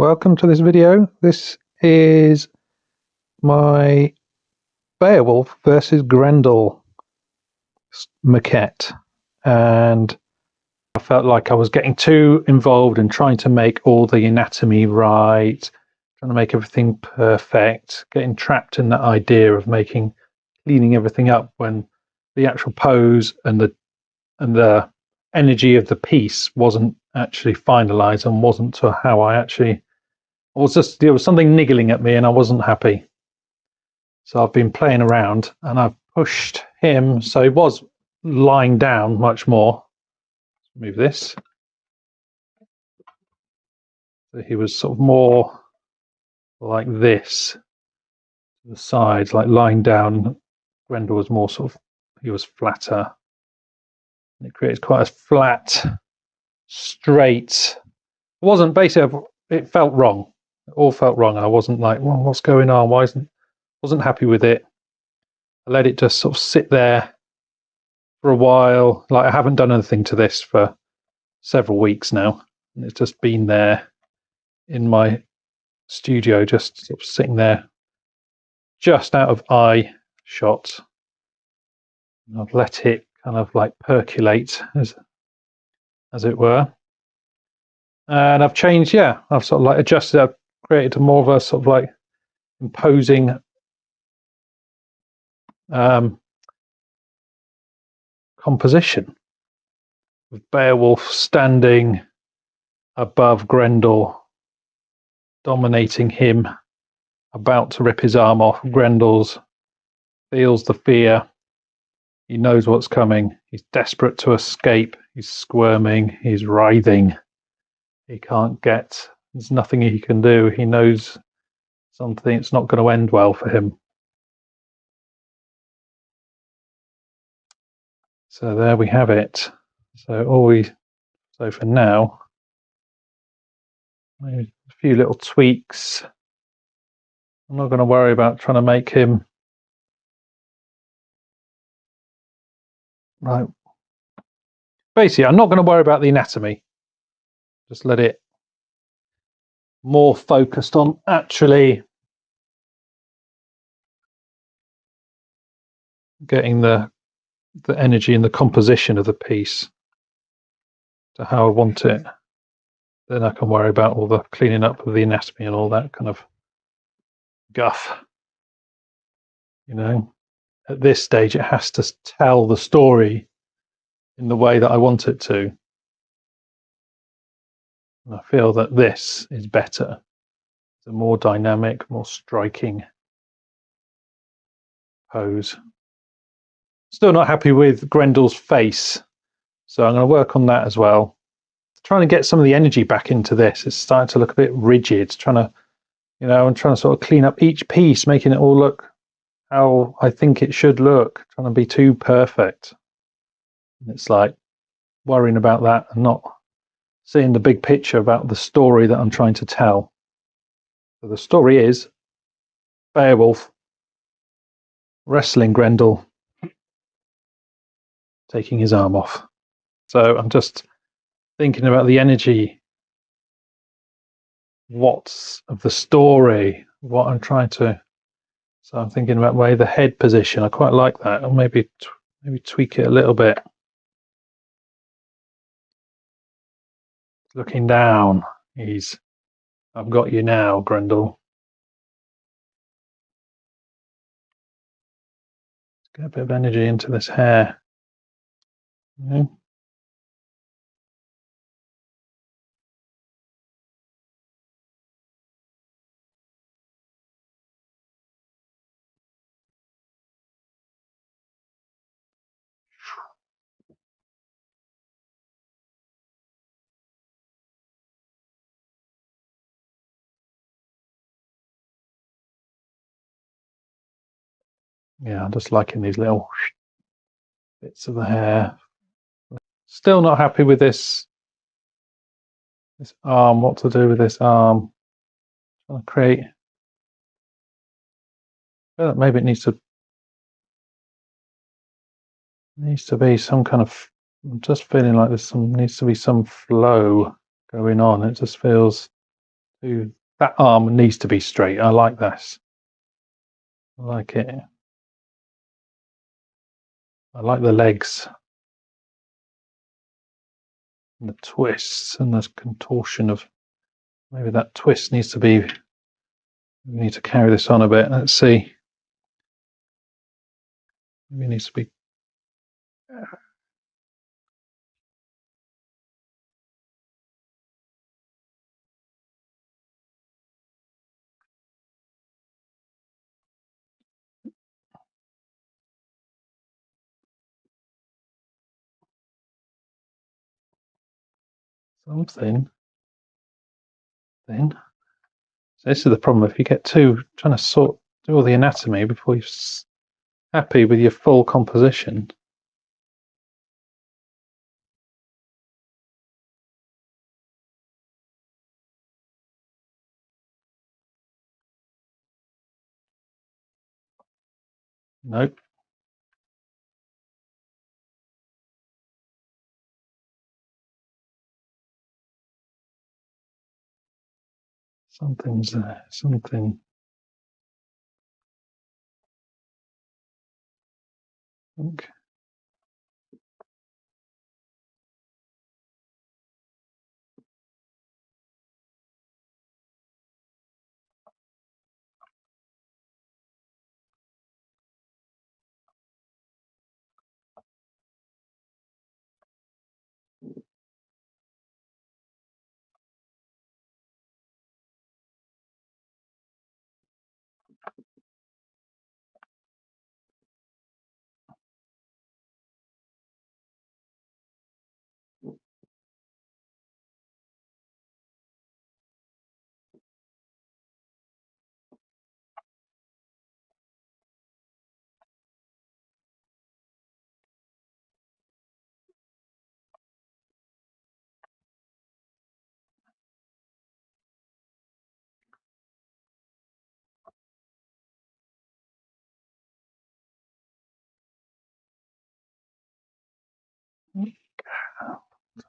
welcome to this video. This is my Beowulf versus Grendel maquette, and I felt like I was getting too involved in trying to make all the anatomy right, trying to make everything perfect, getting trapped in that idea of cleaning everything up when the actual pose and the energy of the piece wasn't actually finalized and wasn't to how there was something niggling at me and I wasn't happy. So I've been playing around and I've pushed him so he was lying down much more. Move this. So he was sort of more like this to the sides, like lying down. Grendel was more he was flatter. And it creates quite a flat, straight. It wasn't basically, it felt wrong. It all felt wrong, and I wasn't like, well, what's going on? Wasn't happy with it. I let it just sort of sit there for a while. Like, I haven't done anything to this for several weeks now. And it's just been there in my studio, just sort of sitting there, just out of eye shot. And I've let it kind of like percolate, as it were. And I've changed, I've sort of like adjusted, I've created more of a sort of like imposing composition with Beowulf standing above Grendel, dominating him, about to rip his arm off. Grendel's feels the fear. He knows what's coming. He's desperate to escape. He's squirming. He's writhing. He can't get. There's nothing he can do. He knows something. It's not going to end well for him. So there we have it. So for now, maybe a few little tweaks. I'm not going to worry about trying to make him right. Basically, I'm not going to worry about the anatomy. Just let it more focused on actually getting the energy and the composition of the piece to how I want it. Then I can worry about all the cleaning up of the anatomy and all that kind of guff. You know, at this stage, it has to tell the story in the way that I want it to. And I feel that this is better. It's a more dynamic, more striking pose. Still not happy with Grendel's face, so I'm going to work on that as well. Trying to get some of the energy back into this. It's starting to look a bit rigid. I'm trying to sort of clean up each piece, making it all look how I think it should look. Trying to be too perfect. And it's like worrying about that and not seeing the big picture about the story that I'm trying to tell. So the story is Beowulf wrestling Grendel, taking his arm off. So I'm just thinking about the energy, what's of the story, what I'm trying to. So I'm thinking about the head position. I quite like that. Or maybe tweak it a little bit. Looking down, I've got you now, Grendel. Let's get a bit of energy into this hair. Okay. Yeah, I'm just liking these little bits of the hair. Still not happy with this arm. What to do with this arm? Trying to create. Maybe it needs to be some kind of. I'm just feeling like needs to be some flow going on. It just feels That arm needs to be straight. I like this. I like it. I like the legs and the twists and the contortion of, maybe that twist needs to be, we need to carry this on a bit. Let's see. Maybe it needs to be, something. Then, so this is the problem. If you get trying to do all the anatomy before you're happy with your full composition. Nope. Something's there. Something. Okay.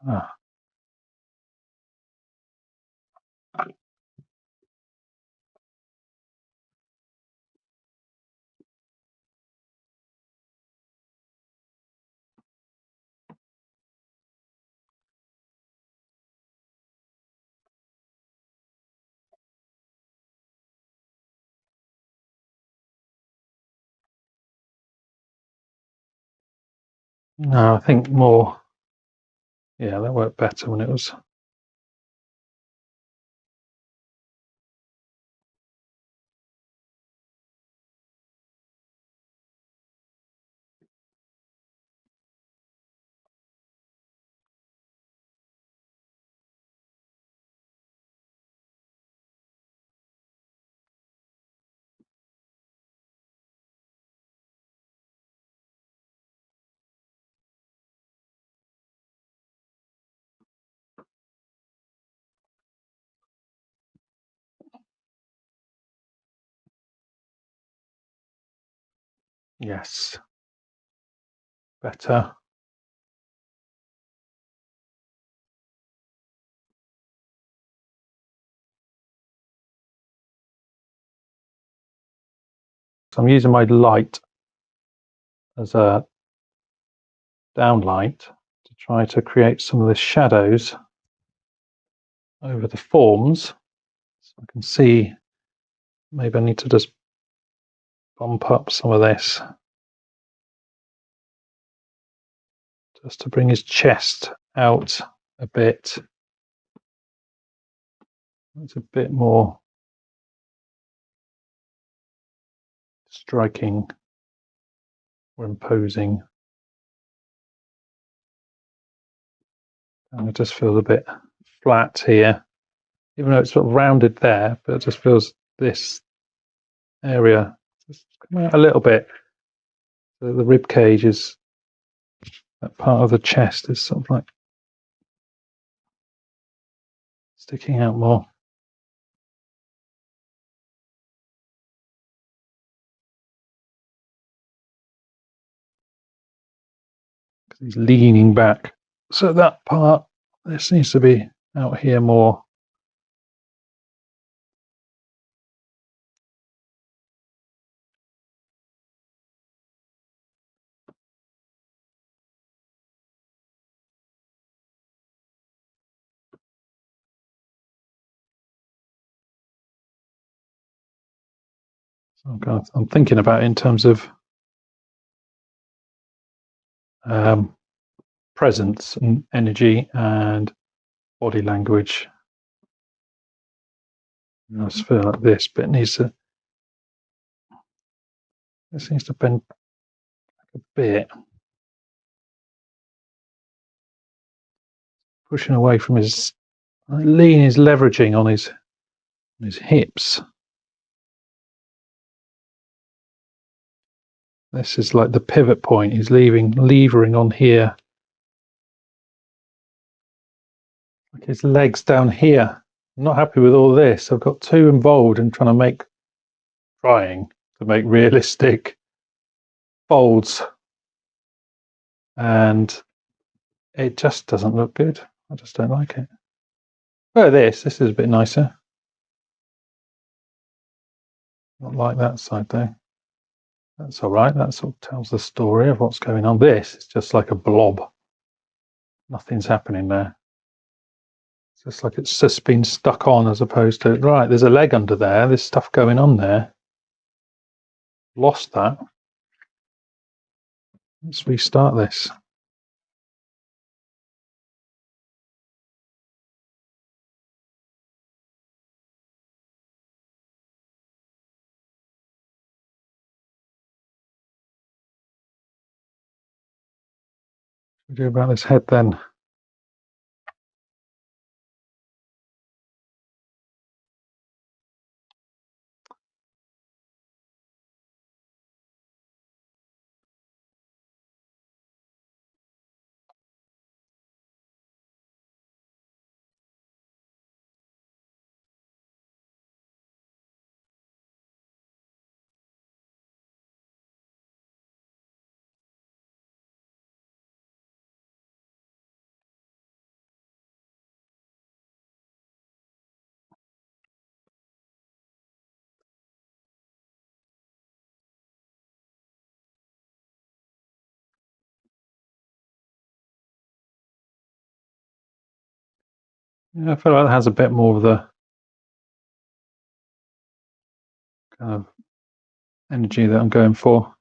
Ah. No, I think more. Yeah, that worked better when it was. Yes. Better. So I'm using my light as a downlight to try to create some of the shadows over the forms. So I can see, maybe I need to just bump up some of this just to bring his chest out a bit. It's a bit more striking or imposing. And it just feels a bit flat here, even though it's sort of rounded there, but it just feels this area just come out a little bit. So the rib cage is, that part of the chest is sort of like sticking out more. He's leaning back. So that part, this needs to be out here more. I'm thinking about it in terms of presence and energy and body language. I just feel like this bit needs to. This needs to bend a bit, pushing away from his lean. Is leveraging on his hips. This is like the pivot point. He's levering on here. Like his legs down here. I'm not happy with all this. I've got too involved in trying to make realistic folds, and it just doesn't look good. I just don't like it. Oh, this is a bit nicer. Not like that side though. That's all right. That sort of tells the story of what's going on. This is just like a blob. Nothing's happening there. It's just like it's just been stuck on, as opposed to, right, there's a leg under there. There's stuff going on there. Lost that. Let's restart this. What do we do about this head then? Yeah, I feel like it has a bit more of the kind of energy that I'm going for.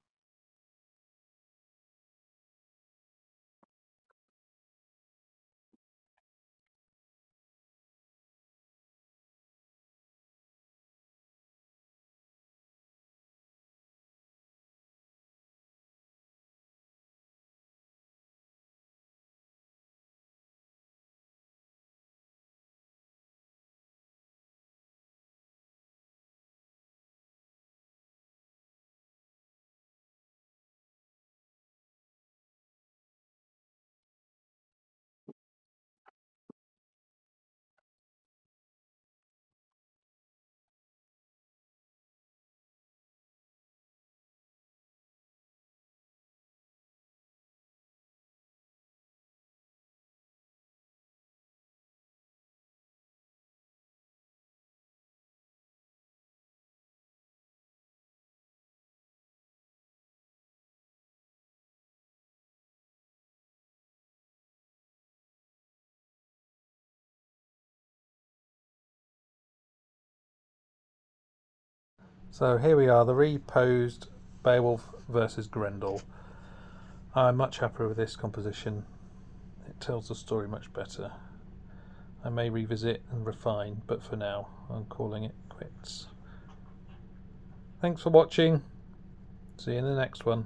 So here we are, the reposed Beowulf versus Grendel. I'm much happier with this composition. It tells the story much better. I may revisit and refine, but for now I'm calling it quits. Thanks for watching. See you in the next one.